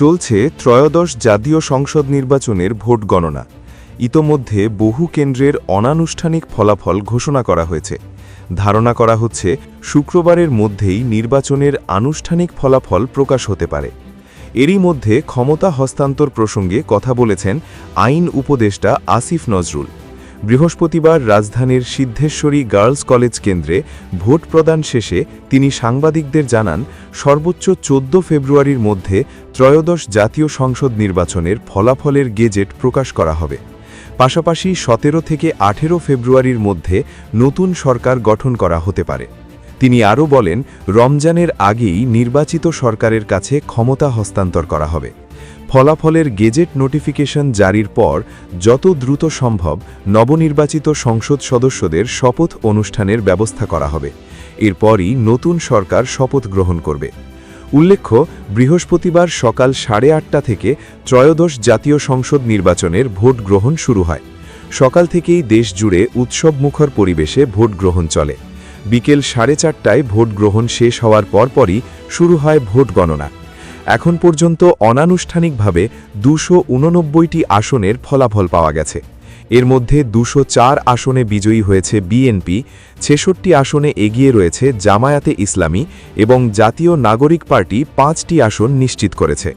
চলছে ত্রয়োদশ জাতীয় সংসদ নির্বাচনের ভোট গণনা। ইতোমধ্যে বহু কেন্দ্রের অনানুষ্ঠানিক ফলাফল ঘোষণা করা হয়েছে। ধারণা করা হচ্ছে শুক্রবারের মধ্যেই নির্বাচনের আনুষ্ঠানিক ফলাফল প্রকাশ হতে পারে। এরই মধ্যে ক্ষমতা হস্তান্তর প্রসঙ্গে কথা বলেছেন আইন উপদেষ্টা আসিফ নজরুল। বৃহস্পতিবার রাজধানীর সিদ্ধেশ্বরী গার্লস কলেজ কেন্দ্রে ভোট প্রদান শেষে তিনি সাংবাদিকদের জানান, সর্বোচ্চ 14 ফেব্রুয়ারির মধ্যে ত্রয়োদশ জাতীয় সংসদ নির্বাচনের ফলাফলের গেজেট প্রকাশ করা হবে। পাশাপাশি 17 থেকে 18 ফেব্রুয়ারির মধ্যে নতুন সরকার গঠন করা হতে পারে। তিনি আরও বলেন, রমজানের আগেই নির্বাচিত সরকারের কাছে ক্ষমতা হস্তান্তর করা হবে। ফলাফলের গেজেট নোটিফিকেশন জারির পর যত দ্রুত সম্ভব নবনির্বাচিত সংসদ সদস্যদের শপথ অনুষ্ঠানের ব্যবস্থা করা হবে। এরপরই নতুন সরকার শপথ গ্রহণ করবে। উল্লেখ্য, বৃহস্পতিবার সকাল 8:30 থেকে ত্রয়োদশ জাতীয় সংসদ নির্বাচনের ভোট গ্রহণ শুরু হয়। সকাল থেকেই দেশ জুড়ে উৎসবমুখর পরিবেশে ভোট গ্রহণ চলে। বিকেল 4:30টায় ভোট গ্রহণ শেষ হওয়ার পরপরই শুরু হয় ভোট গণনা। এখন পর্যন্ত অনানুষ্ঠানিকভাবে 289টি আসনের ফলাফল পাওয়া গেছে। এর মধ্যে 204 আসনে বিজয়ী হয়েছে বিএনপি, 66টি আসনে এগিয়ে রয়েছে জামায়াতে ইসলামী এবং জাতীয় নাগরিক পার্টি 5টি আসন নিশ্চিত করেছে।